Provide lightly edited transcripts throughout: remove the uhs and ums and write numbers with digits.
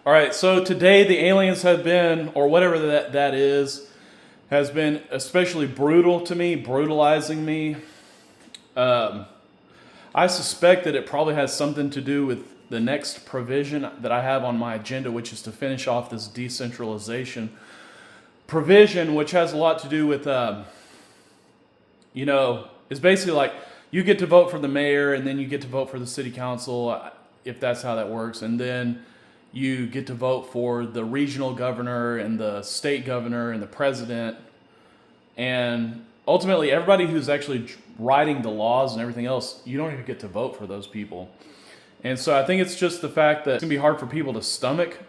All right, so today the aliens have been, or whatever that is, has been especially brutal to me, brutalizing me. Um, I suspect that it probably has something to do with the next provision that I have on my agenda, which is to finish off this decentralization provision, which has a lot to do with, it's basically like you get to vote for the mayor and then you get to vote for the city council, if that's how that works. And then you get to vote for the regional governor and the state governor and the president. And ultimately, everybody who's actually writing the laws and everything else, you don't even get to vote for those people. And so I think it's just the fact that it's going to be hard for people to stomach.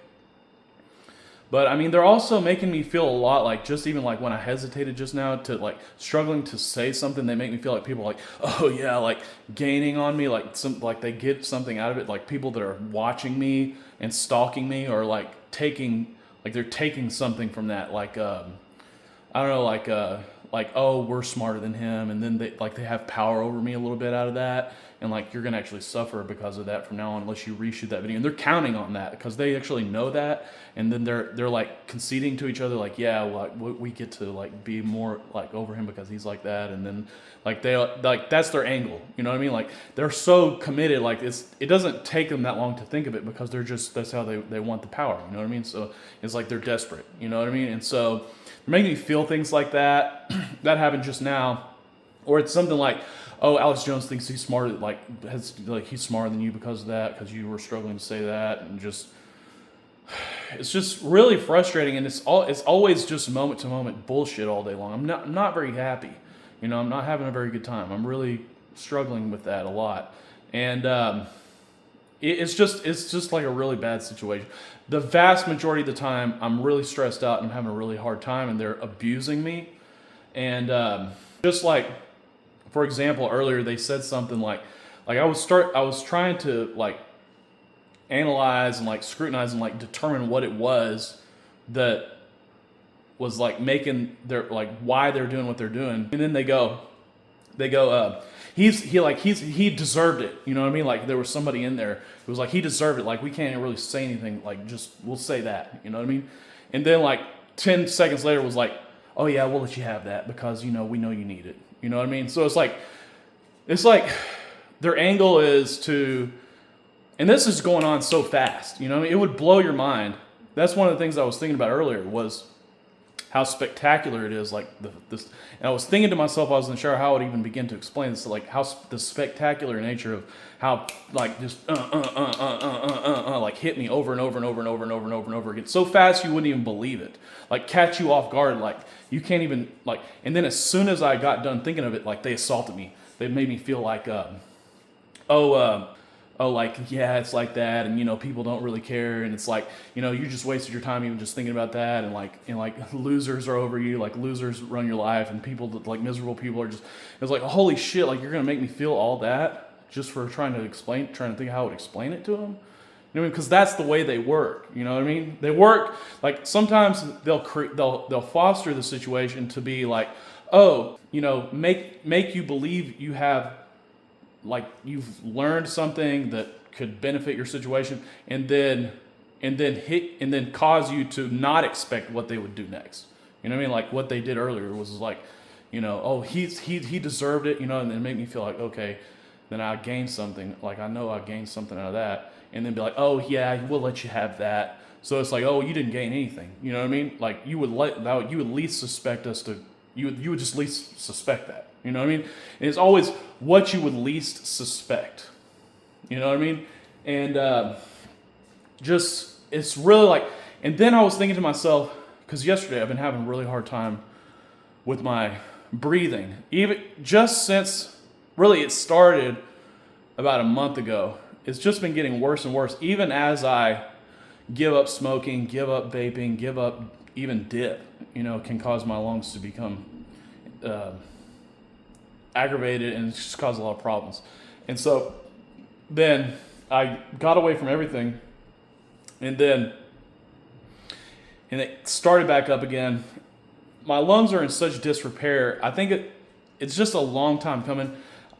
But I mean, they're also making me feel a lot like, just even like when I hesitated just now to like struggling to say something, they make me feel like people are like, oh yeah, like gaining on me, like like they get something out of it. Like people that are watching me and stalking me, or like they're taking something from that. Like, I don't know, like, oh, we're smarter than him. And then they have power over me a little bit out of that. And like, you're going to actually suffer because of that from now on, unless you reshoot that video. And they're counting on that because they actually know that. And then they're like conceding to each other, like, yeah, well, we get to like be more like over him because he's like that. And then like that's their angle. You know what I mean? Like they're so committed. Like it doesn't take them that long to think of it because that's how they want the power. You know what I mean? So it's like they're desperate. You know what I mean? And so they're making me feel things like that. That happened just now. Or it's something like, oh, Alex Jones thinks he's smarter, he's smarter than you because of that, because you were struggling to say that, and just it's just really frustrating, and it's always just moment to moment bullshit all day long. I'm not very happy, I'm not having a very good time. I'm really struggling with that a lot, and it's just like a really bad situation. The vast majority of the time, I'm really stressed out and I'm having a really hard time, and they're abusing me, and just like. For example, earlier they said something like I was trying to like analyze and like scrutinize and like determine what it was that was like making their like why they're doing what they're doing. And then they go he deserved it. You know what I mean? Like there was somebody in there who was like, he deserved it. Like we can't really say anything. Like just we'll say that. You know what I mean? And then like 10 seconds later was like, oh yeah, we'll let you have that because we know you need it. You know what I mean? So it's like their angle is to, and this is going on so fast. You know what I mean? It would blow your mind. That's one of the things I was thinking about earlier was how spectacular it is. Like this, and I was thinking to myself, I wasn't sure how I would even begin to explain this. Like how the spectacular nature of how like just like hit me over and over and over and over and over and over and over again so fast you wouldn't even believe it. Like catch you off guard. Like you can't even like. And then as soon as I got done thinking of it, like they assaulted me. They made me feel like like, yeah, it's like that, and people don't really care, and it's like, you just wasted your time even just thinking about that, and like losers are over you, like losers run your life, and people that like miserable people are just, it's like, holy shit, like you're gonna make me feel all that just for trying to think of how I would explain it to them. Because that's the way they work. You know what I mean? They work like sometimes they'll foster the situation to be like, oh, make you believe you have, like you've learned something that could benefit your situation, and then cause you to not expect what they would do next. You know what I mean? Like what they did earlier was like, oh, he deserved it, and then it made me feel like, okay, then I gained something. Like I know I gained something out of that, and then be like, oh yeah, we'll let you have that. So it's like, oh, you didn't gain anything. You know what I mean? Like you would least suspect us to. You would just least suspect that. You know what I mean? And it's always what you would least suspect. You know what I mean? And just, it's really like, and then I was thinking to myself, because yesterday I've been having a really hard time with my breathing. Even just since, really it started about a month ago. It's just been getting worse and worse. Even as I give up smoking, give up vaping, give up even dip, can cause my lungs to become aggravated, and it's just caused a lot of problems. And so then I got away from everything, and it started back up again. My lungs are in such disrepair. I think it's just a long time coming.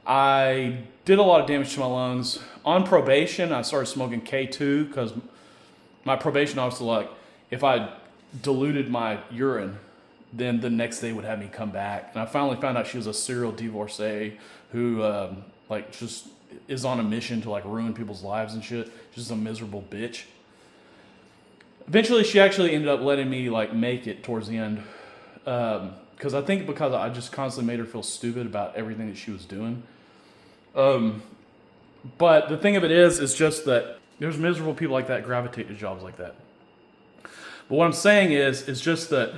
I did a lot of damage to my lungs. On probation, I started smoking K2 because my probation officer, like, if I diluted my urine, then the next day would have me come back. And I finally found out she was a serial divorcee who like just is on a mission to like ruin people's lives and shit. She's just a miserable bitch. Eventually, she actually ended up letting me like make it towards the end, because I think because I just constantly made her feel stupid about everything that she was doing. But the thing of it is just that there's miserable people like that gravitate to jobs like that. But what I'm saying is just that.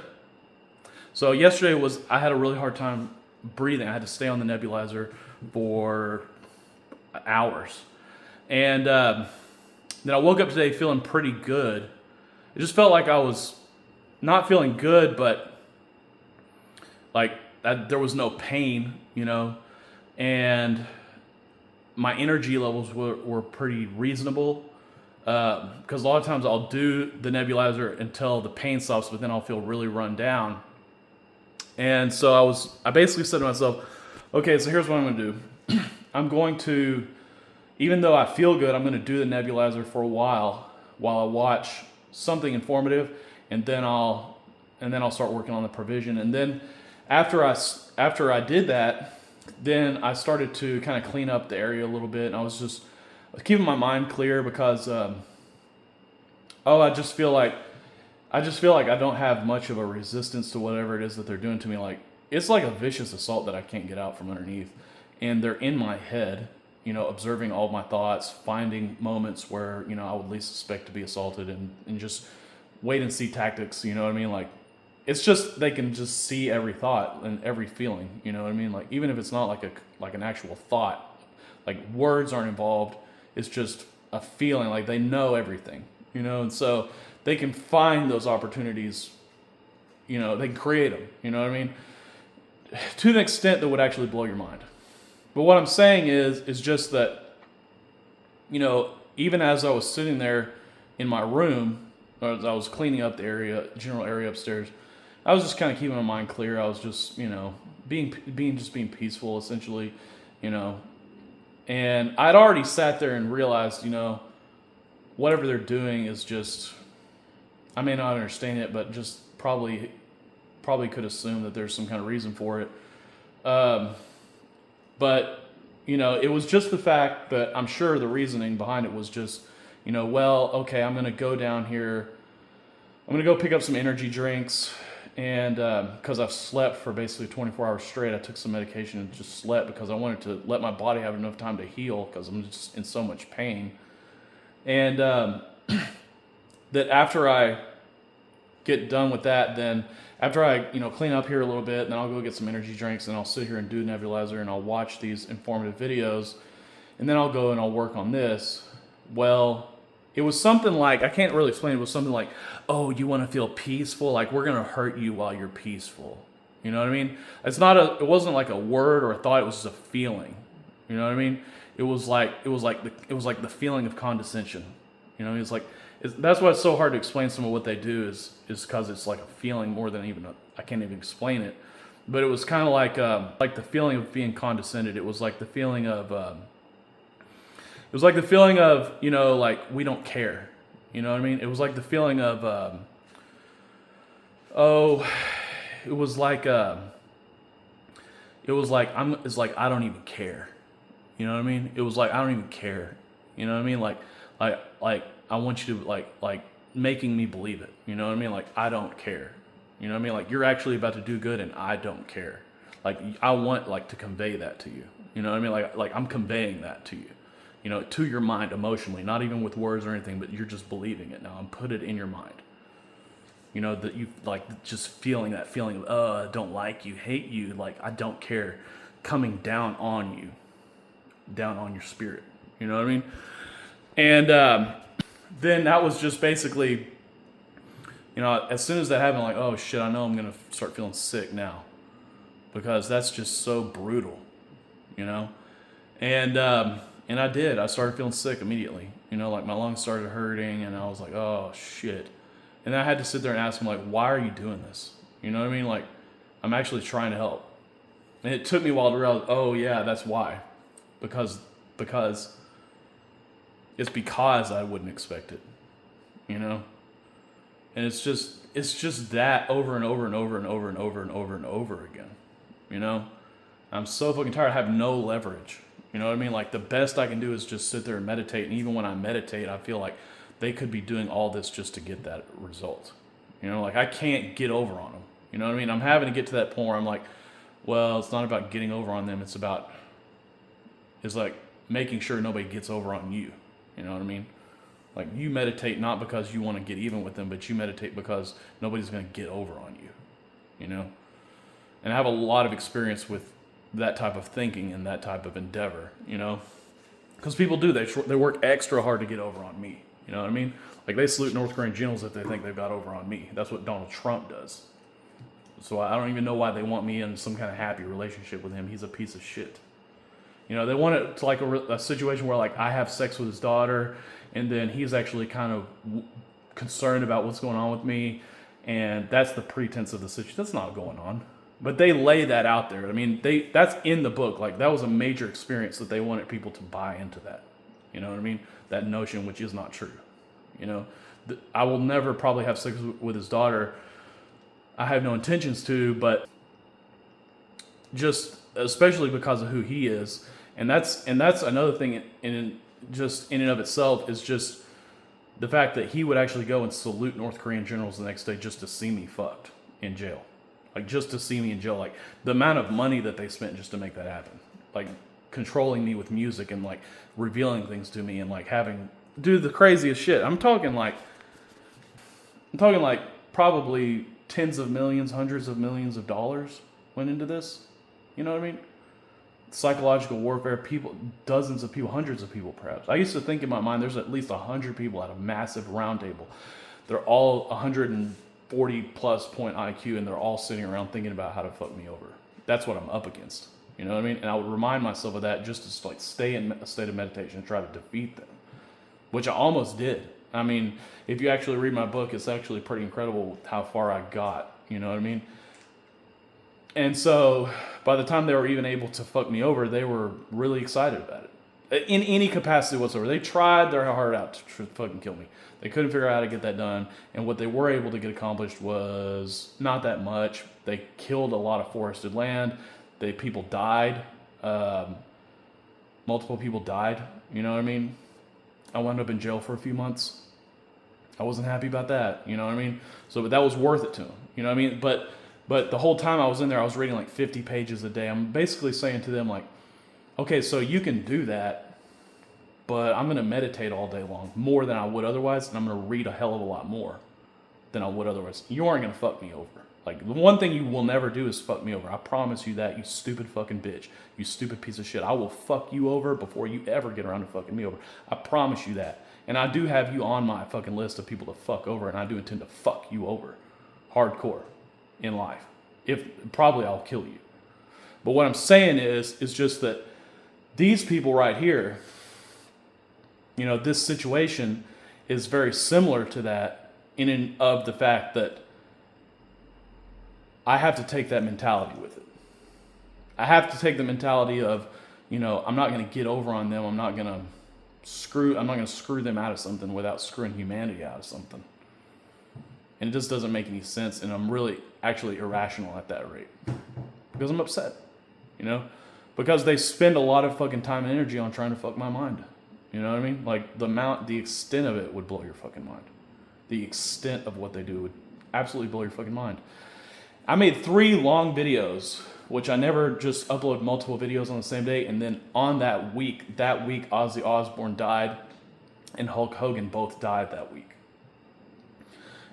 So yesterday I had a really hard time breathing. I had to stay on the nebulizer for hours, and then I woke up today feeling pretty good. It just felt like I was not feeling good, but like there was no pain, and my energy levels were pretty reasonable. Because a lot of times I'll do the nebulizer until the pain stops, but then I'll feel really run down. And so I basically said to myself, okay, so here's what I'm going to do. I'm going to, even though I feel good, I'm going to do the nebulizer for a while I watch something informative, and then I'll start working on the provision. And then after I did that, then I started to kind of clean up the area a little bit, and I was keeping my mind clear because I just feel like I don't have much of a resistance to whatever it is that they're doing to me. Like, it's like a vicious assault that I can't get out from underneath, and they're in my head, observing all my thoughts, finding moments where I would least suspect to be assaulted, and just wait and see tactics. You know what I mean? Like, it's just they can just see every thought and every feeling. You know what I mean? Like, even if it's not like an actual thought, like words aren't involved. It's just a feeling, like they know everything, and so they can find those opportunities, they can create them, you know what I mean? To an extent that would actually blow your mind. But what I'm saying is just that, even as I was sitting there in my room, or as I was cleaning up the general area upstairs, I was just kind of keeping my mind clear. I was just, being peaceful, essentially, And I'd already sat there and realized, whatever they're doing is just, I may not understand it, but just probably could assume that there's some kind of reason for it. But, it was just the fact that I'm sure the reasoning behind it was just, well, okay, I'm going to go down here. I'm going to go pick up some energy drinks. And because I've slept for basically 24 hours straight, I took some medication and just slept because I wanted to let my body have enough time to heal because I'm just in so much pain. And that after I get done with that, then after I clean up here a little bit, then I'll go get some energy drinks, and I'll sit here and do nebulizer, and I'll watch these informative videos, and then I'll go and I'll work on this. Well, it was something like, I can't really explain, it was something like, oh, you want to feel peaceful? Like, we're going to hurt you while you're peaceful. You know what I mean? It wasn't like a word or a thought, it was just a feeling. You know what I mean? It was like the feeling of condescension. That's why it's so hard to explain some of what they do is because it's like a feeling more than I can't even explain it. But it was kind of like the feeling of being condescended. It was like the feeling of, like, we don't care. You know what I mean? It was like the feeling of, it was like I don't even care. You know what I mean? It was like I don't even care. You know what I mean? Like I want you to like making me believe it. You know what I mean? Like, I don't care. You know what I mean? Like, you're actually about to do good and I don't care. Like, I want to convey that to you. You know what I mean? Like I'm conveying that to you. To your mind emotionally, not even with words or anything, but you're just believing it now. I'm put it in your mind. That you just feeling that feeling of, I don't like you, hate you, like I don't care, coming down on you, down on your spirit. You know what I mean? And then that was just basically, as soon as that happened, like, oh shit, I know I'm gonna start feeling sick now, because that's just so brutal, And I did. I started feeling sick immediately. Like my lungs started hurting, and I was like, oh shit. And then I had to sit there and ask him, like, why are you doing this? You know what I mean? Like, I'm actually trying to help. And it took me a while to realize, oh yeah, that's why. Because it's because I wouldn't expect it. you know? And it's just that over and over and over and over and over and over and over again, you know? I'm so fucking tired. I have no leverage. You know what I mean? Like, the best I can do is just sit there and meditate. And even when I meditate, I feel like they could be doing all this just to get that result. You know, like, I can't get over on them. You know what I mean? I'm having to get to that point where I'm like, well, it's not about getting over on them. It's like making sure nobody gets over on you. You know what I mean? Like, you meditate not because you want to get even with them, but you meditate because nobody's going to get over on you. You know? And I have a lot of experience with that type of thinking and that type of endeavor, you know? Because people do. They work extra hard to get over on me. You know what I mean? Like, they salute North Korean generals if they think they've got over on me. That's what Donald Trump does. So I don't even know why they want me in some kind of happy relationship with him. He's a piece of shit. You know, they want it to like a situation where, like, I have sex with his daughter, and then he's actually kind of concerned about what's going on with me, and that's the pretense of the situation. That's not going on. But they lay that out there. I mean, that's in the book. Like, that was a major experience that they wanted people to buy into that. You know what I mean? That notion, which is not true. You know, I will never probably have sex with his daughter. I have no intentions to, but just especially because of who he is. And that's another thing in and of itself is just the fact that he would actually go and salute North Korean generals the next day just to see me fucked in jail. Like, just to see me in jail. Like, the amount of money that they spent just to make that happen. Like, controlling me with music and, like, revealing things to me and, like, do the craziest shit. I'm talking like probably tens of millions, hundreds of millions of dollars went into this. You know what I mean? Psychological warfare, people, dozens of people, hundreds of people perhaps. I used to think in my mind there's at least 100 people at a massive round table. They're all 140 plus point IQ, and they're all sitting around thinking about how to fuck me over. That's what I'm up against. You know what I mean? And I would remind myself of that just to, like, stay in a state of meditation and try to defeat them, which I almost did. I mean, if you actually read my book, it's actually pretty incredible how far I got. You know what I mean? And so by the time they were even able to fuck me over, they were really excited about it. In any capacity whatsoever. They tried their heart out to fucking kill me. They couldn't figure out how to get that done. And what they were able to get accomplished was not that much. They killed a lot of forested land. People died. Multiple people died. You know what I mean? I wound up in jail for a few months. I wasn't happy about that. You know what I mean? But that was worth it to them. You know what I mean? But the whole time I was in there, I was reading like 50 pages a day. I'm basically saying to them, like, okay, so you can do that, but I'm going to meditate all day long, more than I would otherwise, and I'm going to read a hell of a lot more than I would otherwise. You aren't going to fuck me over. Like, the one thing you will never do is fuck me over. I promise you that, you stupid fucking bitch. You stupid piece of shit. I will fuck you over before you ever get around to fucking me over. I promise you that. And I do have you on my fucking list of people to fuck over, and I do intend to fuck you over. Hardcore. In life. Probably I'll kill you. But what I'm saying is just that these people right here, you know, this situation is very similar to that in and of the fact that I have to take that mentality with it. I have to take the mentality of, you know, I'm not going to get over on them. I'm not going to screw them out of something without screwing humanity out of something. And it just doesn't make any sense, and I'm really actually irrational at that rate. Because I'm upset, you know? Because they spend a lot of fucking time and energy on trying to fuck my mind. You know what I mean? Like, the extent of it would blow your fucking mind. The extent of what they do would absolutely blow your fucking mind. I made 3 long videos, which I never just upload multiple videos on the same day, and then on that week, Ozzy Osbourne died, and Hulk Hogan both died that week.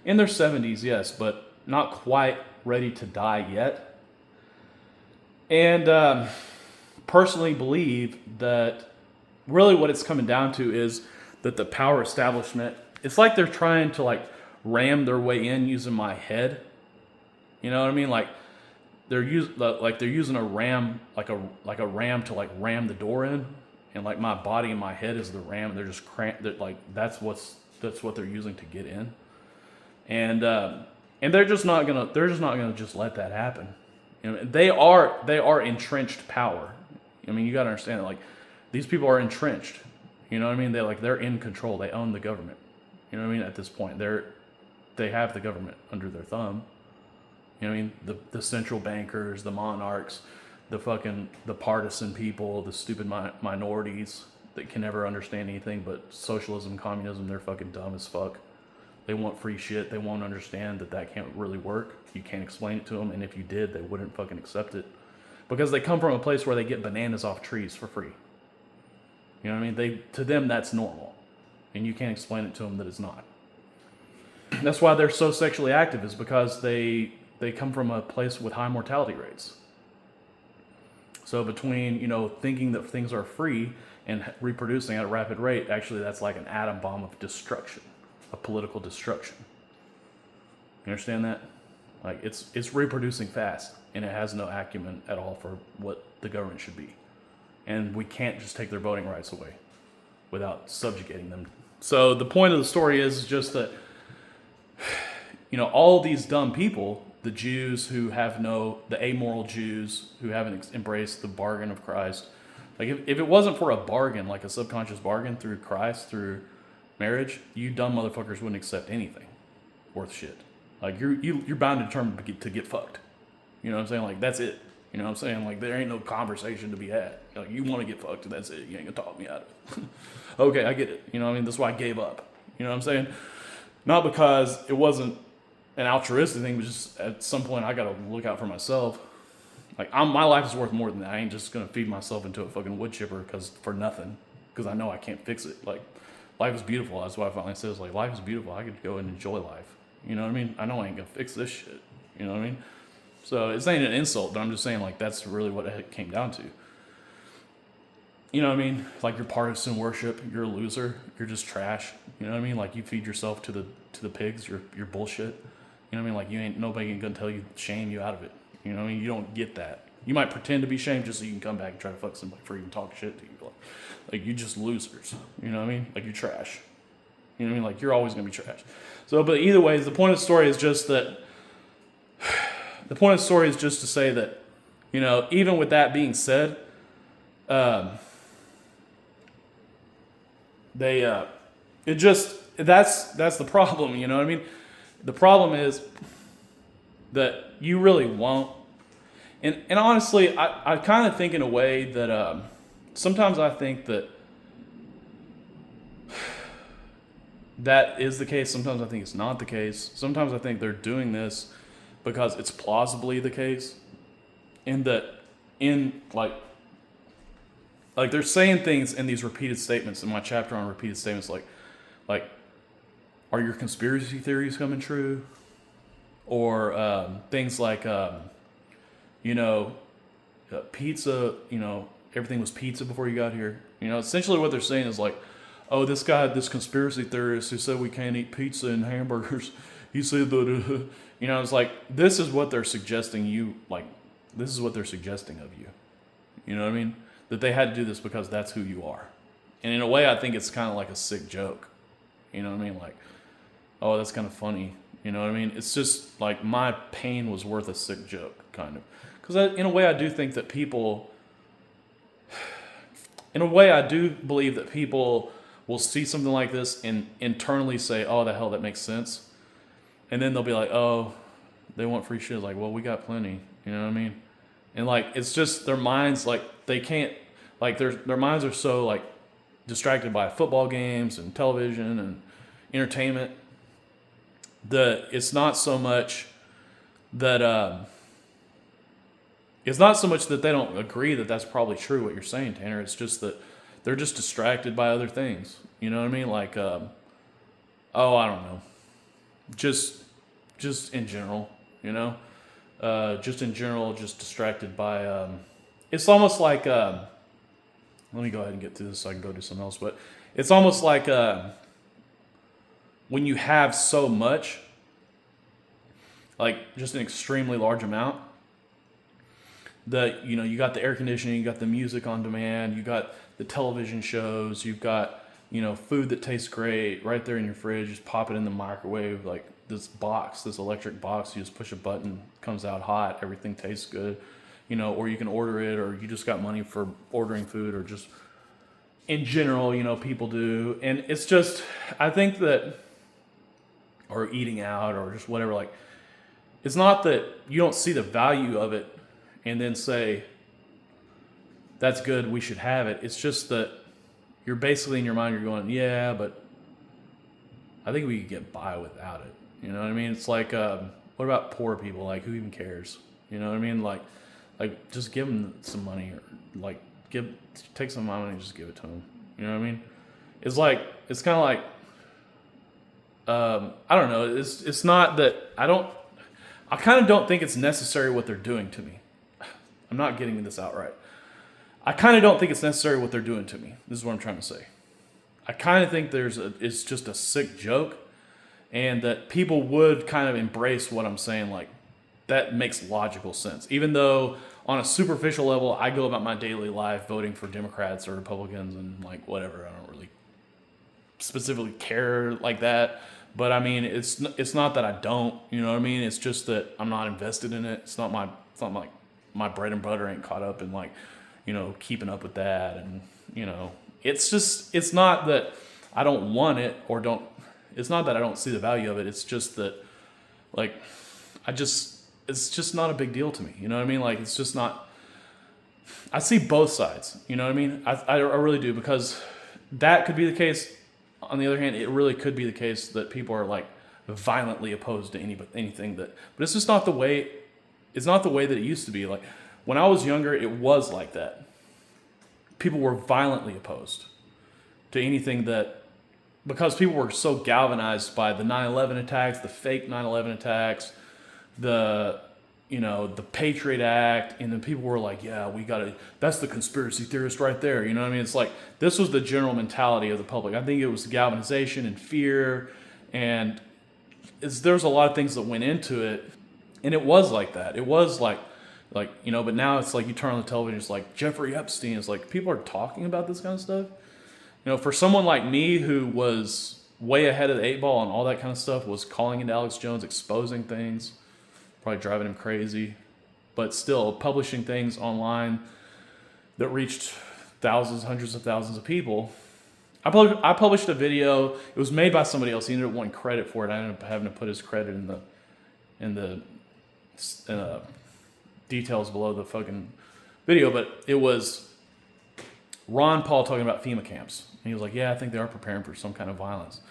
In their 70s, yes, but not quite ready to die yet. And personally believe that really what it's coming down to is that the power establishment, it's like they're trying to, like, ram their way in using my head. You know what I mean? Like they're using a ram, like a ram to, like, ram the door in, and, like, my body and my head is the ram. They're just that's what they're using to get in. And they're just not gonna just let that happen. You know, they are entrenched power. I mean, you gotta understand that, like, these people are entrenched. You know what I mean? They're in control. They own the government. You know what I mean? At this point, they have the government under their thumb. You know what I mean? The central bankers, the monarchs, the partisan people, the stupid minorities that can never understand anything but socialism, communism. They're fucking dumb as fuck. They want free shit. They won't understand that can't really work. You can't explain it to them, and if you did, they wouldn't fucking accept it because they come from a place where they get bananas off trees for free. You know what I mean? To them that's normal, and you can't explain it to them that it's not. That's why they're so sexually active, is because they come from a place with high mortality rates. So between, thinking that things are free and reproducing at a rapid rate, actually that's like an atom bomb of destruction, of political destruction. You understand that? Like it's reproducing fast, and it has no acumen at all for what the government should be. And we can't just take their voting rights away without subjugating them. So the point of the story is just that, all these dumb people, the Jews who the amoral Jews who haven't embraced the bargain of Christ, like if it wasn't for a bargain, like a subconscious bargain through Christ, through marriage, you dumb motherfuckers wouldn't accept anything worth shit. Like you're bound and determined to get fucked. You know what I'm saying? Like that's it. You know what I'm saying? Like there ain't no conversation to be had. Like you want to get fucked, that's it. You ain't gonna talk me out of it. Okay, I get it. You know what I mean? That's why I gave up. You know what I'm saying? Not because it wasn't an altruistic thing, but just at some point I gotta look out for myself. Like my life is worth more than that. I ain't just gonna feed myself into a fucking wood chipper for nothing. Because I know I can't fix it. Like life is beautiful. That's why I finally says like life is beautiful. I could go and enjoy life. You know what I mean? I know I ain't gonna fix this shit. You know what I mean? So it's ain't an insult, but I'm just saying like that's really what it came down to. You know what I mean? Like you're partisan worship, you're a loser, you're just trash. You know what I mean? Like you feed yourself to the pigs, you're bullshit. You know what I mean? Like nobody ain't gonna tell you, shame you out of it. You know what I mean? You don't get that. You might pretend to be shamed just so you can come back and try to fuck somebody for even talking shit to you. Like you just losers. You know what I mean? Like you're trash. You know what I mean? Like you're always gonna be trash. So, but either way, the point of the story is just that. The point of the story is just to say that, even with that being said, that's the problem. You know what I mean? The problem is that you really won't. And honestly, I kind of think in a way that sometimes I think that is the case. Sometimes I think it's not the case. Sometimes I think they're doing this because it's plausibly the case. And that like they're saying things in these repeated statements in my chapter on repeated statements like are your conspiracy theories coming true? Or things like pizza, everything was pizza before you got here. Essentially what they're saying is like, oh, this conspiracy theorist who said we can't eat pizza and hamburgers, he said that, it's like, this is what they're suggesting this is what they're suggesting of you. You know what I mean? That they had to do this because that's who you are. And in a way, I think it's kind of like a sick joke. You know what I mean? Like, oh, that's kind of funny. You know what I mean? It's just like my pain was worth a sick joke, kind of. Because in a way, I do think that I do believe that people will see something like this and internally say, oh, the hell, that makes sense. And then they'll be like, oh, they want free shit. Like, well, we got plenty. You know what I mean? And like, it's just their minds, like, they can't, like, their minds are so, like, distracted by football games and television and entertainment that it's not so much that they don't agree that that's probably true what you're saying, Tanner. It's just that they're just distracted by other things. You know what I mean? Like, I don't know. Just in general, just in general, just distracted by, it's almost like, let me go ahead and get to this so I can go do something else, but it's almost like, when you have so much, like just an extremely large amount, that, you got the air conditioning, you got the music on demand, you got the television shows, you've got, food that tastes great right there in your fridge, just pop it in the microwave, like this electric box, you just push a button, comes out hot, everything tastes good, or you can order it, or you just got money for ordering food, or just in general, people do. And it's just, I think that or eating out or just whatever. Like, it's not that you don't see the value of it and then say, that's good, we should have it. It's just that you're basically in your mind, you're going, yeah, but I think we could get by without it. You know what I mean? It's like, what about poor people? Like, who even cares? You know what I mean? Like just give them some money, or like take some money and just give it to them. You know what I mean? It's like, it's kind of like, I don't know. It's not that I kind of don't think it's necessary what they're doing to me. I'm not getting this out right. I kind of don't think it's necessary what they're doing to me. This is what I'm trying to say. I kind of think it's just a sick joke, and that people would kind of embrace what I'm saying. Like, that makes logical sense. Even though on a superficial level, I go about my daily life voting for Democrats or Republicans and like whatever. I don't really specifically care like that. But I mean, it's not that I don't, you know what I mean? It's just that I'm not invested in it. It's not like my bread and butter ain't caught up in like, you know, keeping up with that. And, you know, it's not that I don't want it it's not that I don't see the value of it. It's just that, like, it's just not a big deal to me. You know what I mean? Like, it's just not, I see both sides. You know what I mean? I really do, because that could be the case. On the other hand, it really could be the case that people are like violently opposed to anything but it's just not the way, it's not the way that it used to be. Like, when I was younger, it was like that. People were violently opposed to anything because people were so galvanized by the 9/11 attacks, the fake 9/11 attacks, the Patriot Act, and then people were like, yeah, that's the conspiracy theorist right there. You know what I mean? It's like, this was the general mentality of the public. I think it was galvanization and fear, and there's a lot of things that went into it, and it was like that. It was like, but now it's like you turn on the television, it's like Jeffrey Epstein. It's like people are talking about this kind of stuff. You know, for someone like me who was way ahead of the 8 ball and all that kind of stuff, was calling into Alex Jones, exposing things, probably driving him crazy, but still publishing things online that reached thousands, hundreds of thousands of people. I published a video. It was made by somebody else. He ended up wanting credit for it. I ended up having to put his credit in the details below the fucking video, but it was Ron Paul talking about FEMA camps. And he was like, yeah, I think they are preparing for some kind of violence.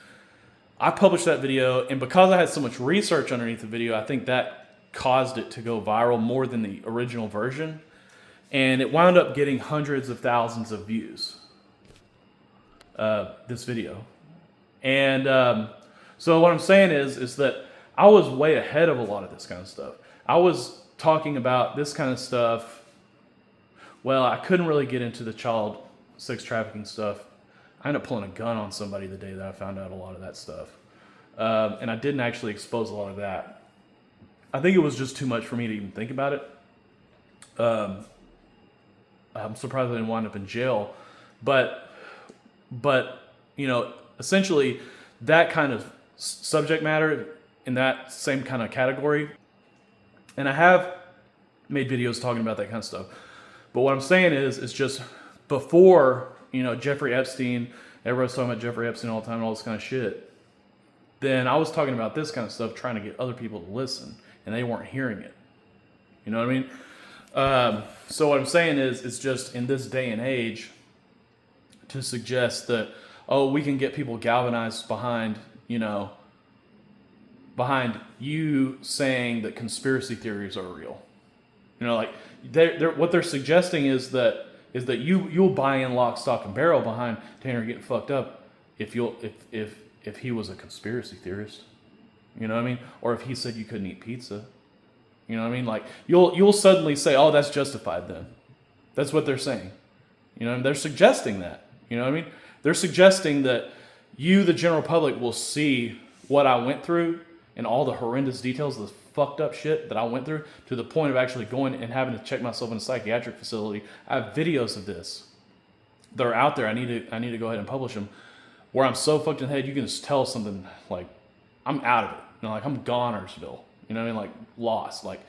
I published that video, and because I had so much research underneath the video, I think that caused it to go viral more than the original version. And it wound up getting hundreds of thousands of views, this video. And so what I'm saying is that I was way ahead of a lot of this kind of stuff. I was talking about this kind of stuff. Well, I couldn't really get into the child sex trafficking stuff. I ended up pulling a gun on somebody the day that I found out a lot of that stuff. And I didn't actually expose a lot of that. I think it was just too much for me to even think about it. I'm surprised I didn't wind up in jail. But essentially that kind of subject matter in that same kind of category. And I have made videos talking about that kind of stuff. But what I'm saying is just before, Jeffrey Epstein, everybody's talking about Jeffrey Epstein all the time and all this kind of shit. Then I was talking about this kind of stuff, trying to get other people to listen, and they weren't hearing it. You know what I mean? So what I'm saying is just in this day and age, to suggest that, we can get people galvanized behind you saying that conspiracy theories are real. What they're suggesting is that you'll buy in lock, stock, and barrel behind Tanner getting fucked up if he was a conspiracy theorist. You know what I mean? Or if he said you couldn't eat pizza. You know what I mean? Like, you'll suddenly say, oh, that's justified then. That's what they're saying. They're suggesting that. You know what I mean? They're suggesting that you, the general public, will see what I went through and all the horrendous details of the fucked up shit that I went through, to the point of actually going and having to check myself in a psychiatric facility. I have videos of this. They're out there. I need to go ahead and publish them, where I'm so fucked in the head, you can just tell something, like, I'm out of it. Like, I'm Gonersville. You know what I mean? Like, lost. Like,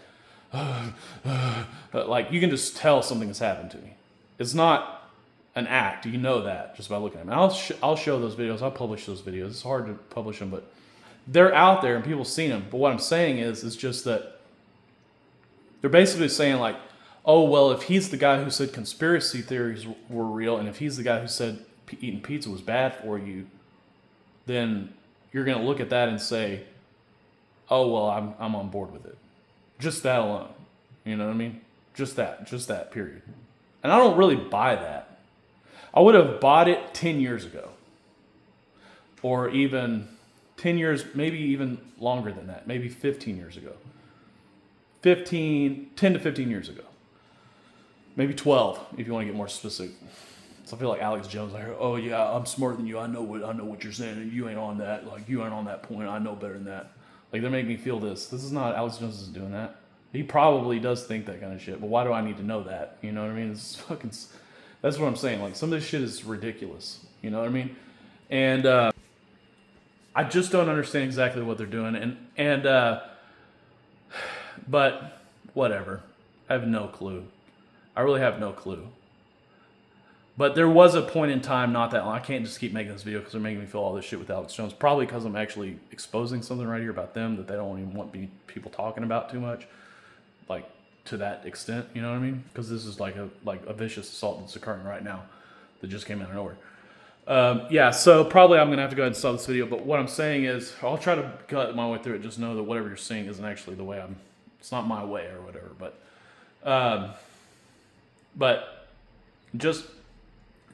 like, you can just tell something has happened to me. It's not an act. You know that just by looking at them. I'll show those videos. I'll publish those videos. It's hard to publish them, but they're out there and people seen them. But what I'm saying is just that they're basically saying like, oh, well, if he's the guy who said conspiracy theories were real, and if he's the guy who said eating pizza was bad for you, then you're going to look at that and say, oh, well, I'm on board with it. Just that alone. You know what I mean? Just that, period. And I don't really buy that. I would have bought it 10 years ago. Or even 10 years, maybe even longer than that. Maybe 15 years ago. 10 to 15 years ago. Maybe 12, if you want to get more specific. So I feel like Alex Jones. I hear, oh yeah, I'm smarter than you. I know what you're saying, and you ain't on that. Like you ain't on that point. I know better than that. Like they're making me feel this. This is not Alex Jones isn't doing that. He probably does think that kind of shit. But why do I need to know that? You know what I mean? It's fucking. That's what I'm saying. Like some of this shit is ridiculous. You know what I mean? And I just don't understand exactly what they're doing. But whatever. I have no clue. I really have no clue. But there was a point in time not that long. I can't just keep making this video because they're making me feel all this shit with Alex Jones. Probably because I'm actually exposing something right here about them that they don't even want people talking about too much. Like, to that extent, you know what I mean? Because this is like a vicious assault that's occurring right now that just came out of nowhere. Yeah, so probably I'm going to have to go ahead and stop this video. But what I'm saying is, I'll try to cut my way through it. Just know that whatever you're seeing isn't actually the way it's not my way or whatever. But just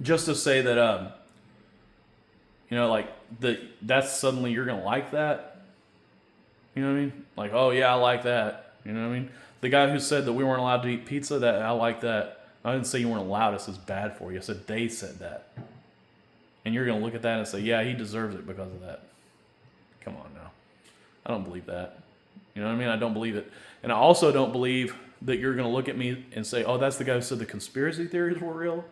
to say that, you know, like that's suddenly you're gonna like that. You know what I mean? Like, oh yeah, I like that. You know what I mean? The guy who said that we weren't allowed to eat pizza, that I like that. I didn't say you weren't allowed. I said it's bad for you. I said they said that. And you're gonna look at that and say, yeah, he deserves it because of that. Come on now. I don't believe that. You know what I mean? I don't believe it. And I also don't believe that you're going to look at me and say, oh, that's the guy who said the conspiracy theories were real.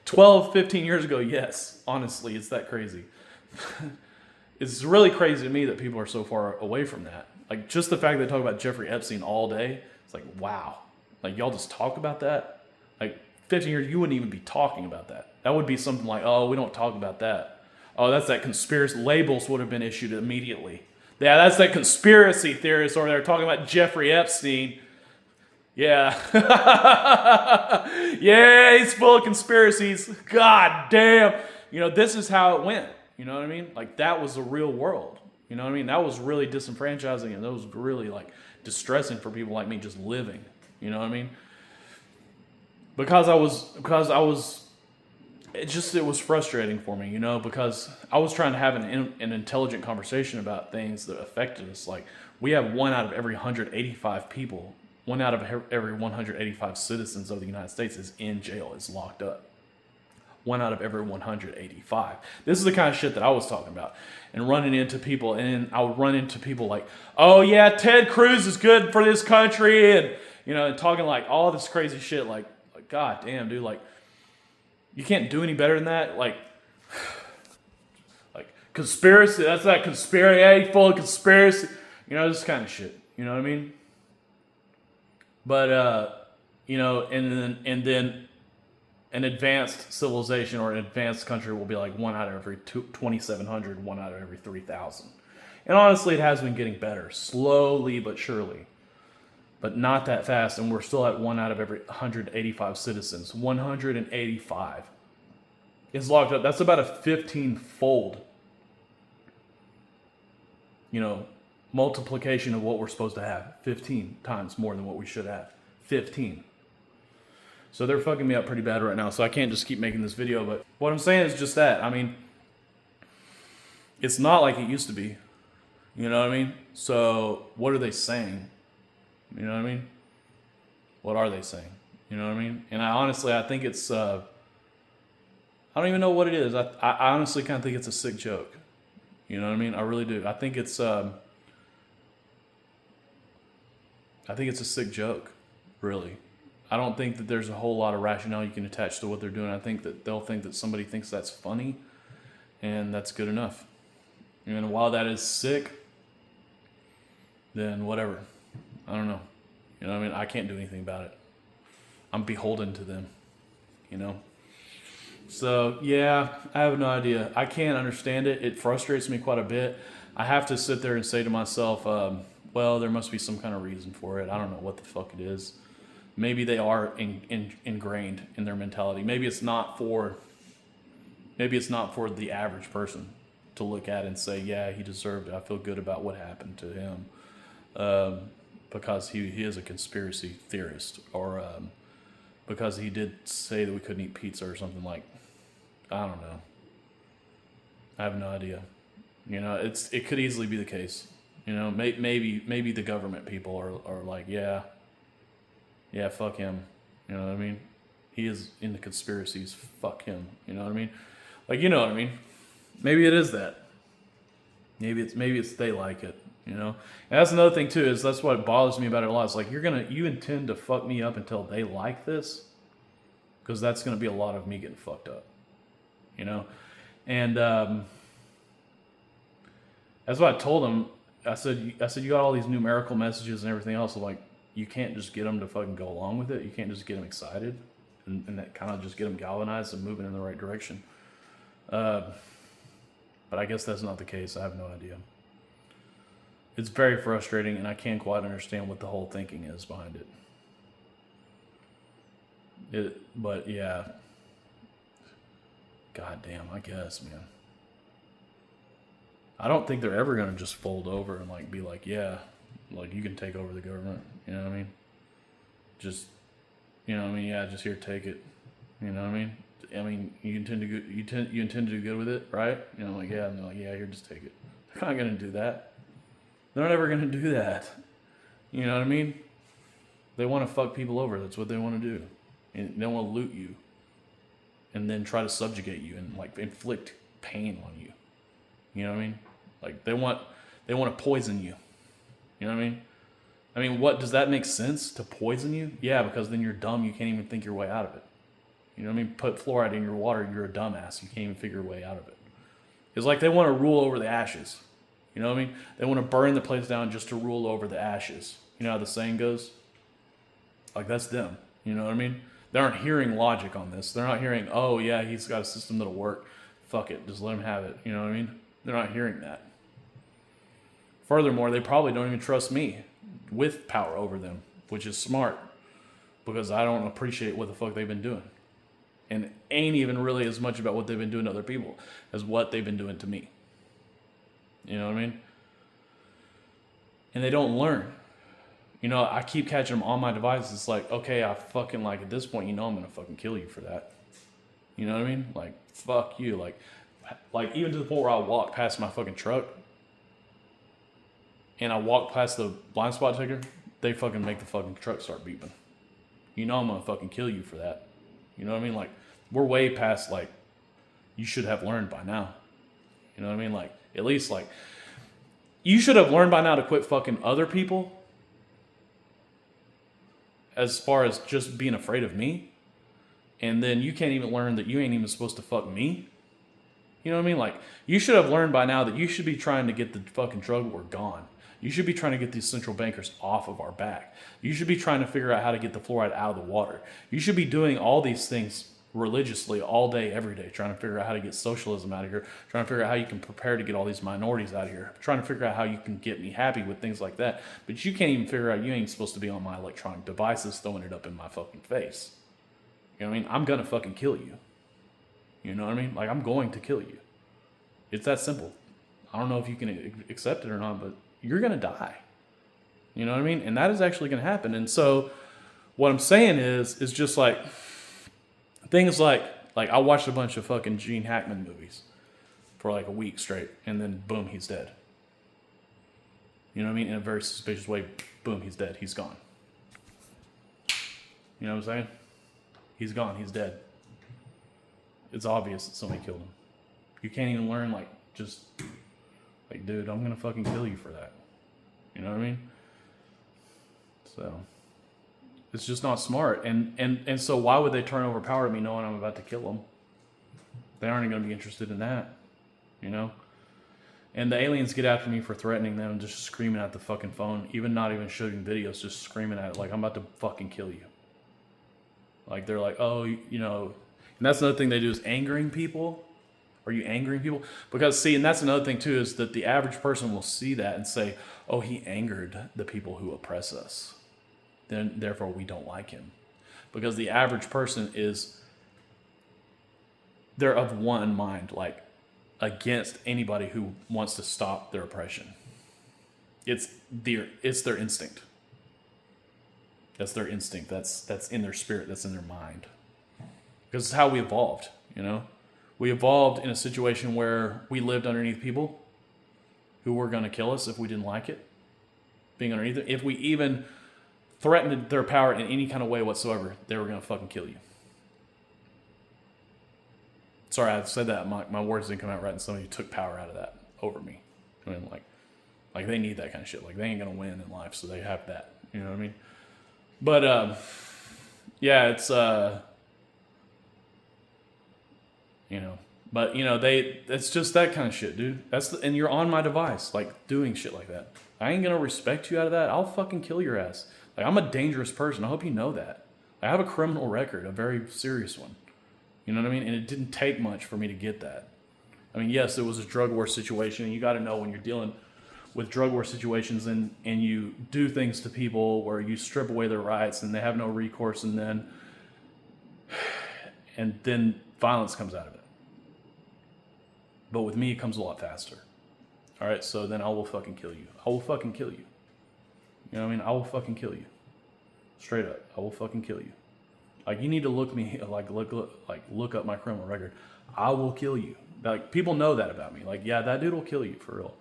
12, 15 years ago, yes. Honestly, it's that crazy. It's really crazy to me that people are so far away from that. Like, just the fact that they talk about Jeffrey Epstein all day, it's like, wow. Like, y'all just talk about that? Like, 15 years, you wouldn't even be talking about that. That would be something like, oh, we don't talk about that. Oh, that's that conspiracy. Labels would have been issued immediately. Yeah, that's that conspiracy theorist over there talking about Jeffrey Epstein. Yeah. Yeah, he's full of conspiracies. God damn. You know, this is how it went. You know what I mean? Like, that was the real world. You know what I mean? That was really disenfranchising, and that was really, like, distressing for people like me just living. You know what I mean? Because I was it was frustrating for me, you know, because I was trying to have an intelligent conversation about things that affected us. Like, we have 1 out of every 185 people, 1 out of every 185 citizens of the United States is in jail, is locked up. 1 out of every 185. This is the kind of shit that I was talking about. And running into people, and I would run into people like, oh yeah, Ted Cruz is good for this country, and, you know, and talking like all this crazy shit, like God damn, dude, like, you can't do any better than that. Like conspiracy. That's that conspiracy. Full of conspiracy. You know, this kind of shit. You know what I mean? But you know, and then an advanced civilization or an advanced country will be like 1 out of every 2,700, 1 out of every 3,000. And honestly, it has been getting better, slowly but surely. But not that fast, and we're still at 1 out of every 185 citizens. 185 is locked up. That's about a 15-fold, you know, multiplication of what we're supposed to have. 15 times more than what we should have. 15. So they're fucking me up pretty bad right now, so I can't just keep making this video. But what I'm saying is just that. I mean, it's not like it used to be. You know what I mean? So what are they saying? You know what I mean? What are they saying? You know what I mean? And I think it's, I don't even know what it is. I honestly kind of think it's a sick joke. You know what I mean? I really do. I think it's a sick joke, really. I don't think that there's a whole lot of rationale you can attach to what they're doing. I think that they'll think that somebody thinks that's funny, and that's good enough. And while that is sick, then whatever. I don't know. You know what I mean? I can't do anything about it. I'm beholden to them, you know? So, yeah, I have no idea. I can't understand it. It frustrates me quite a bit. I have to sit there and say to myself, well, there must be some kind of reason for it. I don't know what the fuck it is. Maybe they are ingrained in their mentality. Maybe it's not for the average person to look at and say, yeah, he deserved it. I feel good about what happened to him because he is a conspiracy theorist, or because he did say that we couldn't eat pizza or something. Like, I don't know. I have no idea. You know, it could easily be the case. You know, maybe the government people are like, yeah, fuck him. You know what I mean? He is into conspiracies. Fuck him. You know what I mean? Like, you know what I mean? Maybe it is that. Maybe it's they like it. You know, and that's another thing too. Is that's what bothers me about it a lot. It's like you intend to fuck me up until they like this, because that's gonna be a lot of me getting fucked up. You know, and that's what I told him. I said you got all these numerical messages and everything else. So like, you can't just get them to fucking go along with it. You can't just get them excited, and that kind of just get them galvanized and moving in the right direction. But I guess that's not the case. I have no idea. It's very frustrating, and I can't quite understand what the whole thinking is behind it. But yeah, goddamn, I guess, man. I don't think they're ever gonna just fold over and like be like, yeah, like you can take over the government. You know what I mean? Just, you know what I mean? Yeah, just here, take it. You know what I mean? I mean, you intend to do good with it, right? You know, like, yeah, and they're like, yeah, here, just take it. They're not gonna do that. They're not ever gonna do that. You know what I mean? They want to fuck people over. That's what they want to do, and they want to loot you, and then try to subjugate you and like inflict pain on you. You know what I mean? Like they want to poison you. You know what I mean? I mean, what does that make sense to poison you? Yeah, because then you're dumb. You can't even think your way out of it. You know what I mean? Put fluoride in your water, you're a dumbass. You can't even figure your way out of it. It's like they want to rule over the ashes. You know what I mean? They want to burn the place down just to rule over the ashes. You know how the saying goes? Like, that's them. You know what I mean? They aren't hearing logic on this. They're not hearing, oh, yeah, he's got a system that'll work. Fuck it. Just let him have it. You know what I mean? They're not hearing that. Furthermore, they probably don't even trust me with power over them, which is smart, because I don't appreciate what the fuck they've been doing. And it ain't even really as much about what they've been doing to other people as what they've been doing to me. You know what I mean? And they don't learn. You know, I keep catching them on my device. It's like, okay, I fucking, like, at this point, you know I'm going to fucking kill you for that. You know what I mean? Like, fuck you. Like even to the point where I walk past my fucking truck and I walk past the blind spot checker, they fucking make the fucking truck start beeping. You know I'm going to fucking kill you for that. You know what I mean? Like, we're way past, like, you should have learned by now. You know what I mean? Like, at least, like, you should have learned by now to quit fucking other people as far as just being afraid of me. And then you can't even learn that you ain't even supposed to fuck me. You know what I mean? Like, you should have learned by now that you should be trying to get the fucking drug war gone. You should be trying to get these central bankers off of our back. You should be trying to figure out how to get the fluoride out of the water. You should be doing all these things religiously all day, every day, trying to figure out how to get socialism out of here, trying to figure out how you can prepare to get all these minorities out of here, trying to figure out how you can get me happy with things like that. But you can't even figure out you ain't supposed to be on my electronic devices throwing it up in my fucking face. You know what I mean? I'm going to fucking kill you. You know what I mean? Like, I'm going to kill you. It's that simple. I don't know if you can accept it or not, but you're going to die. You know what I mean? And that is actually going to happen. And so what I'm saying is just like things like I watched a bunch of fucking Gene Hackman movies for like a week straight, and then boom, he's dead. You know what I mean? In a very suspicious way, boom, he's dead. He's gone. You know what I'm saying? He's gone. He's dead. It's obvious that somebody killed him. You can't even learn, like, just, like, dude, I'm going to fucking kill you for that. You know what I mean? So, it's just not smart. And so why would they turn over power to me knowing I'm about to kill them? They aren't going to be interested in that, you know? And the aliens get after me for threatening them, just screaming at the fucking phone, even not even shooting videos, just screaming at it, like, I'm about to fucking kill you. Like, they're like, oh, you know, and that's another thing they do is angering people. Are you angering people? Because see, and that's another thing too, is that the average person will see that and say, oh, he angered the people who oppress us. Then therefore we don't like him. Because the average person they're of one mind, like against anybody who wants to stop their oppression. It's their instinct. That's their instinct. That's in their spirit. That's in their mind. Because it's how we evolved, you know? We evolved in a situation where we lived underneath people who were going to kill us if we didn't like it. Being underneath it. If we even threatened their power in any kind of way whatsoever, they were going to fucking kill you. Sorry, I said that. My words didn't come out right, and somebody took power out of that over me. I mean, like they need that kind of shit. Like, they ain't going to win in life, so they have that. You know what I mean? But, yeah, it's, you know, but you know, it's just that kind of shit, dude. And you're on my device, like doing shit like that. I ain't gonna respect you out of that. I'll fucking kill your ass. Like, I'm a dangerous person. I hope you know that. I have a criminal record, a very serious one. You know what I mean? And it didn't take much for me to get that. I mean, yes, it was a drug war situation, and you got to know when you're dealing with drug war situations and you do things to people where you strip away their rights and they have no recourse, and then violence comes out of it. But with me, it comes a lot faster. All right, so then I will fucking kill you. I will fucking kill you. You know what I mean? I will fucking kill you. Straight up, I will fucking kill you. Like, you need to look up my criminal record. I will kill you. Like, people know that about me. Like, yeah, that dude will kill you for real.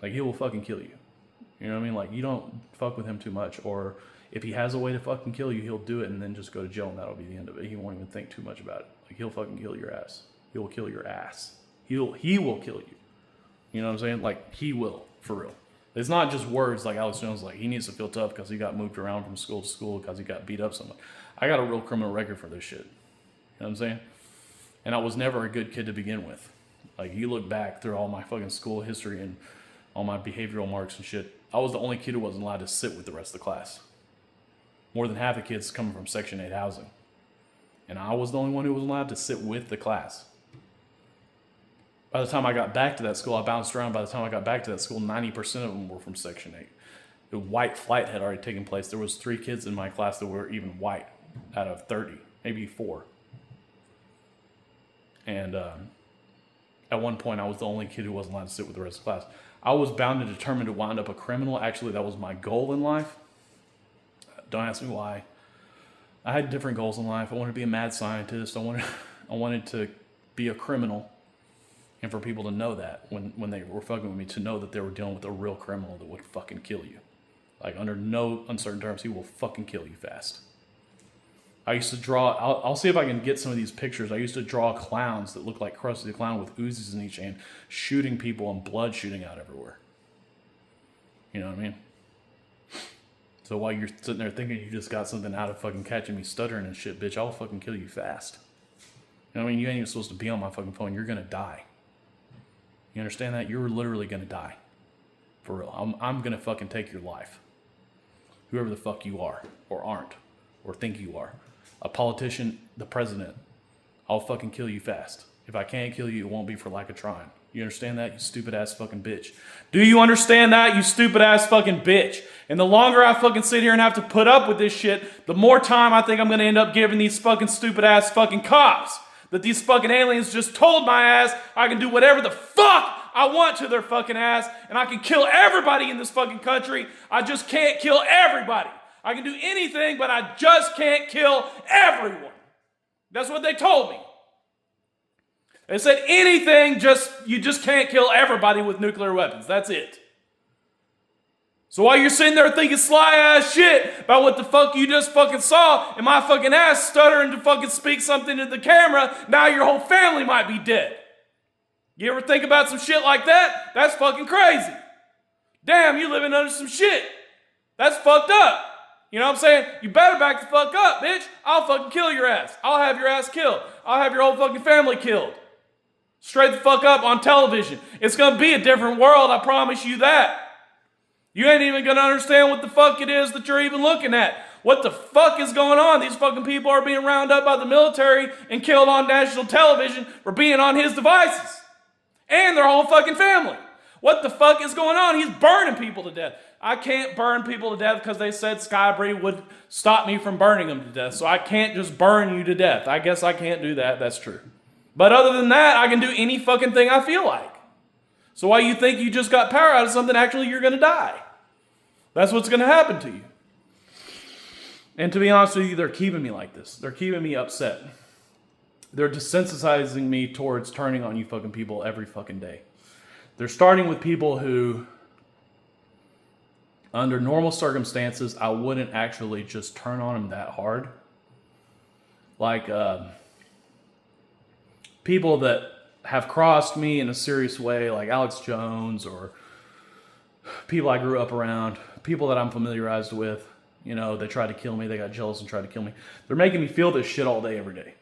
Like, he will fucking kill you. You know what I mean? Like, you don't fuck with him too much. Or if he has a way to fucking kill you, he'll do it and then just go to jail, and that'll be the end of it. He won't even think too much about it. Like, he'll fucking kill your ass. He will kill your ass. He will kill you. You know what I'm saying? Like, he will, for real. It's not just words like Alex Jones, like, he needs to feel tough because he got moved around from school to school because he got beat up so much. I got a real criminal record for this shit. You know what I'm saying? And I was never a good kid to begin with. Like, you look back through all my fucking school history and all my behavioral marks and shit, I was the only kid who wasn't allowed to sit with the rest of the class. More than half the kids coming from Section 8 housing. And I was the only one who was allowed to sit with the class. By the time I got back to that school, I bounced around. By the time I got back to that school, 90% of them were from Section 8. The white flight had already taken place. There was 3 kids in my class that were even white out of 30, maybe 4. And at one point, I was the only kid who wasn't allowed to sit with the rest of the class. I was bound and determined to wind up a criminal. Actually, that was my goal in life. Don't ask me why. I had different goals in life. I wanted to be a mad scientist. I wanted to be a criminal. And for people to know that when they were fucking with me, to know that they were dealing with a real criminal that would fucking kill you. Like, under no uncertain terms, he will fucking kill you fast. I used to draw, I'll see if I can get some of these pictures. I used to draw clowns that looked like Krusty the Clown with Uzis in each hand, shooting people and blood shooting out everywhere. You know what I mean? So while you're sitting there thinking you just got something out of fucking catching me stuttering and shit, bitch, I'll fucking kill you fast. You know what I mean? You ain't even supposed to be on my fucking phone. You're gonna die. You understand that? You're literally gonna die. For real. I'm gonna fucking take your life. Whoever the fuck you are, or aren't, or think you are. A politician, the president. I'll fucking kill you fast. If I can't kill you, it won't be for lack of trying. You understand that, you stupid ass fucking bitch? Do you understand that, you stupid ass fucking bitch? And the longer I fucking sit here and have to put up with this shit, the more time I think I'm gonna end up giving these fucking stupid ass fucking cops. That these fucking aliens just told my ass I can do whatever the fuck I want to their fucking ass, and I can kill everybody in this fucking country. I just can't kill everybody. I can do anything, but I just can't kill everyone. That's what they told me. They said anything, you just can't kill everybody with nuclear weapons. That's it. So while you're sitting there thinking sly ass shit about what the fuck you just fucking saw and my fucking ass stuttering to fucking speak something to the camera, now your whole family might be dead. You ever think about some shit like that? That's fucking crazy. Damn, you living under some shit. That's fucked up. You know what I'm saying? You better back the fuck up, bitch. I'll fucking kill your ass. I'll have your ass killed. I'll have your whole fucking family killed. Straight the fuck up on television. It's gonna be a different world, I promise you that. You ain't even gonna understand what the fuck it is that you're even looking at. what the fuck is going on? These fucking people are being rounded up by the military and killed on national television for being on his devices. And their whole fucking family. What the fuck is going on? He's burning people to death. I can't burn people to death because they said Skybri would stop me from burning them to death. So I can't just burn you to death. I guess I can't do that. That's true. But other than that, I can do any fucking thing I feel like. So why you think you just got power out of something, actually you're going to die. That's what's going to happen to you. And to be honest with you, they're keeping me like this. They're keeping me upset. They're desensitizing me towards turning on you fucking people every fucking day. They're starting with people who, under normal circumstances, I wouldn't actually just turn on them that hard. Like people that have crossed me in a serious way, like Alex Jones, or people I grew up around, people that I'm familiarized with. You know, they tried to kill me. They got jealous and tried to kill me. They're making me feel this shit all day, every day.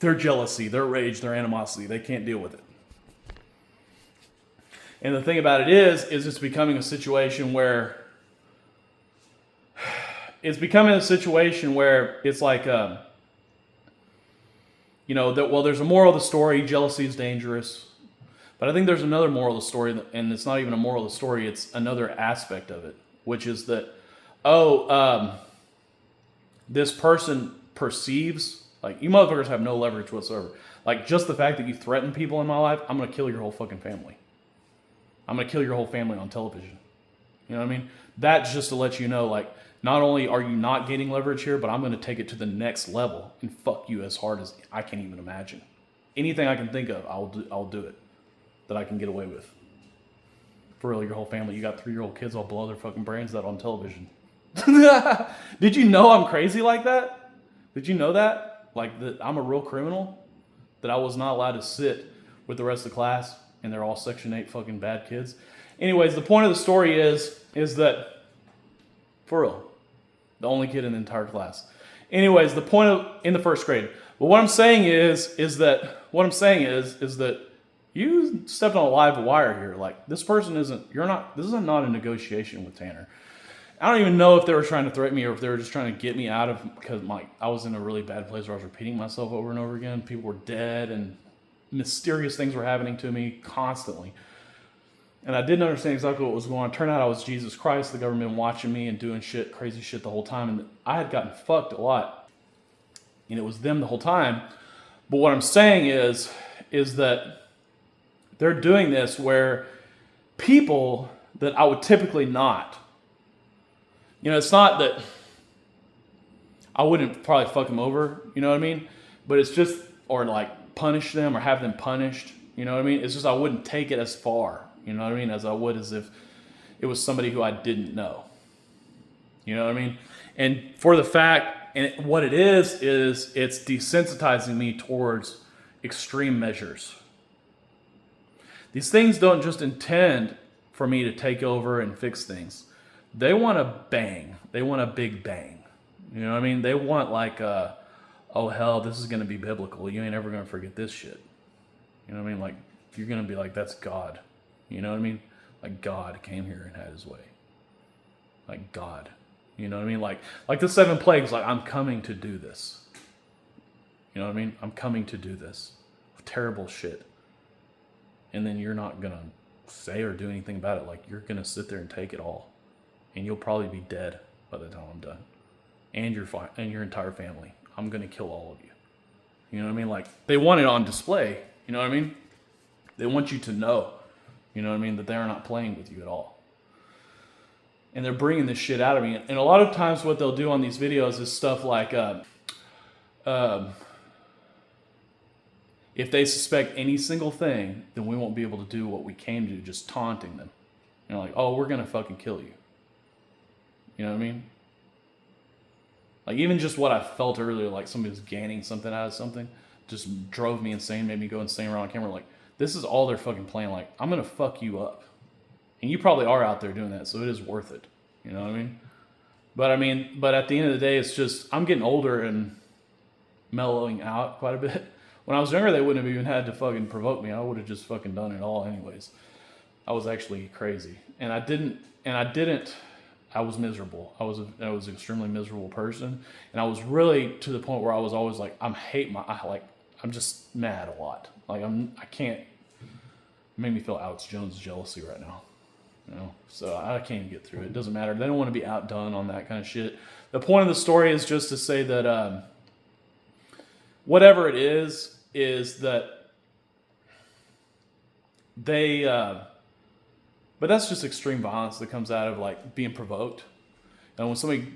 Their jealousy, their rage, their animosity, they can't deal with it. And the thing about it is it's becoming a situation where it's like, you know, that, well, there's a moral of the story. Jealousy is dangerous. But I think there's another moral of the story, and it's not even a moral of the story. It's another aspect of it, which is that, this person perceives, like, you motherfuckers have no leverage whatsoever. Like, just the fact that you threaten people in my life, I'm going to kill your whole fucking family. I'm going to kill your whole family on television. You know what I mean? That's just to let you know, like, not only are you not gaining leverage here, but I'm going to take it to the next level and fuck you as hard as I can't even imagine. Anything I can think of, I'll do it. That I can get away with. For real, your whole family, you got 3-year-old kids, I'll blow their fucking brains out on television. Did you know I'm crazy like that? Did you know that? Like, that I'm a real criminal? That I was not allowed to sit with the rest of the class and they're all Section 8 fucking bad kids? Anyways, the point of the story is that, for real, the only kid in the entire class. Anyways, the point of, in the first grade. But what I'm saying is that you stepped on a live wire here. Like, this person this is not a negotiation with Tanner. I don't even know if they were trying to threaten me or if they were just trying to get me out of, because I was in a really bad place where I was repeating myself over and over again. People were dead and mysterious things were happening to me constantly. And I didn't understand exactly what was going on. It turned out I was Jesus Christ, the government watching me and doing shit, crazy shit the whole time. And I had gotten fucked a lot. And it was them the whole time. But what I'm saying is that they're doing this where people that I would typically not. You know, it's not that I wouldn't probably fuck them over, you know what I mean? But it's just, or like punish them or have them punished, you know what I mean? It's just I wouldn't take it as far, you know what I mean, as I would as if it was somebody who I didn't know. You know what I mean? And for the fact, and what it is it's desensitizing me towards extreme measures. These things don't just intend for me to take over and fix things. They want a bang. They want a big bang. You know what I mean? They want like, oh hell, this is going to be biblical. You ain't ever going to forget this shit. You know what I mean? Like, you're going to be like, that's God. You know what I mean? Like, God came here and had his way. Like, God. You know what I mean? Like the 7 plagues, like, I'm coming to do this. You know what I mean? I'm coming to do this. Terrible shit. And then you're not going to say or do anything about it. Like, you're going to sit there and take it all. And you'll probably be dead by the time I'm done. And your entire family. I'm going to kill all of you. You know what I mean? Like, they want it on display. You know what I mean? They want you to know, you know what I mean, that they're not playing with you at all. And they're bringing this shit out of me. And a lot of times what they'll do on these videos is stuff like, if they suspect any single thing, then we won't be able to do what we came to, just taunting them. You know, like, oh, we're going to fucking kill you. You know what I mean? Like, even just what I felt earlier, like somebody was gaining something out of something, just drove me insane, made me go insane around the camera. Like, this is all they're fucking playing. Like, I'm going to fuck you up. And you probably are out there doing that, so it is worth it. You know what I mean? But at the end of the day, it's just, I'm getting older and mellowing out quite a bit. When I was younger, they wouldn't have even had to fucking provoke me. I would have just fucking done it all anyways. I was actually crazy. And I didn't I was miserable. I was an extremely miserable person, and I was really to the point where I was always like, I'm just mad a lot. Like I can't. It made me feel Alex Jones jealousy right now. So I can't even get through it. It doesn't matter. They don't want to be outdone on that kind of shit. The point of the story is just to say that whatever it is that they. But that's just extreme violence that comes out of like being provoked. And when somebody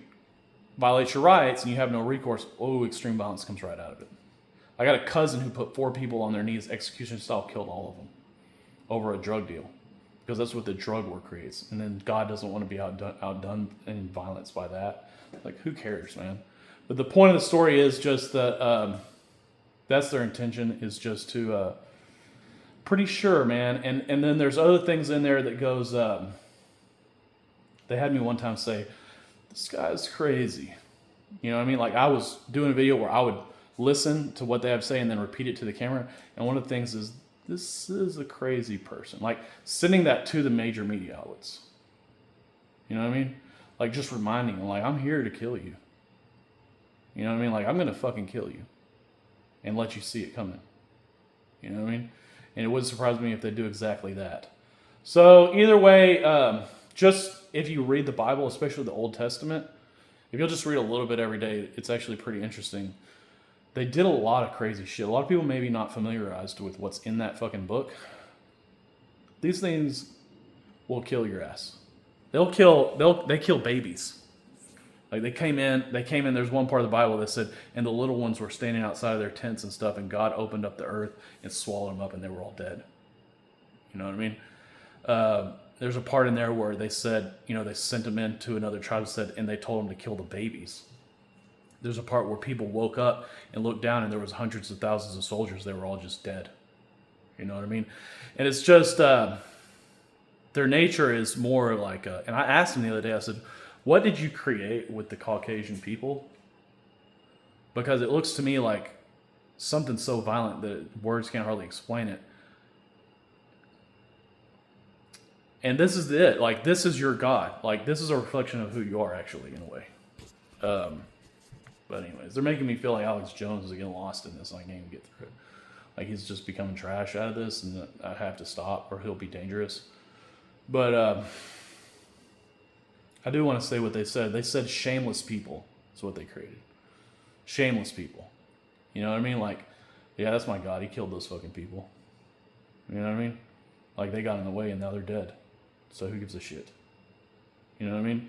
violates your rights and you have no recourse, extreme violence comes right out of it. I got a cousin who put 4 people on their knees, execution style, killed all of them over a drug deal. Because that's what the drug war creates. And then God doesn't want to be outdone in violence by that. Like, who cares, man? But the point of the story is just that that's their intention, is just to, pretty sure, man. And then there's other things in there that goes, they had me one time say, this guy's crazy. You know what I mean? Like, I was doing a video where I would listen to what they have to say and then repeat it to the camera. And one of the things is, this is a crazy person. Like, sending that to the major media outlets. You know what I mean? Like, just reminding them, like, I'm here to kill you. You know what I mean? Like, I'm going to fucking kill you. And let you see it coming. You know what I mean? And it wouldn't surprise me if they do exactly that. So, either way, just if you read the Bible, especially the Old Testament, if you'll just read a little bit every day, it's actually pretty interesting. They did a lot of crazy shit. A lot of people maybe not familiarized with what's in that fucking book. These things will kill your ass. They kill babies. Like they came in, there's one part of the Bible that said, and the little ones were standing outside of their tents and stuff, and God opened up the earth and swallowed them up, and they were all dead. You know what I mean? There's a part in there where they said, they sent them into another tribe, and they told them to kill the babies. There's a part where people woke up and looked down, and there was hundreds of thousands of soldiers. They were all just dead. You know what I mean? And it's just, their nature is more like, and I asked them the other day, I said, what did you create with the Caucasian people? Because it looks to me like something so violent that words can't hardly explain it. And this is it. Like, this is your God. Like, this is a reflection of who you are, actually, in a way. But anyways, they're making me feel like Alex Jones is getting lost in this. I can't even get through it. Like, he's just becoming trash out of this, and I have to stop, or he'll be dangerous. But I do want to say what they said. They said shameless people is what they created. Shameless people. You know what I mean? Like, yeah, that's my God. He killed those fucking people. You know what I mean? Like, they got in the way, and now they're dead. So who gives a shit? You know what I mean?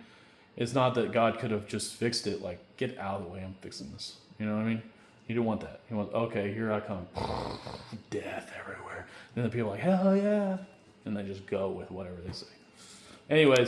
It's not that God could have just fixed it. Like, get out of the way. I'm fixing this. You know what I mean? He didn't want that. He wants, okay, here I come. Death everywhere. And then the people are like, hell yeah. And they just go with whatever they say. Anyways.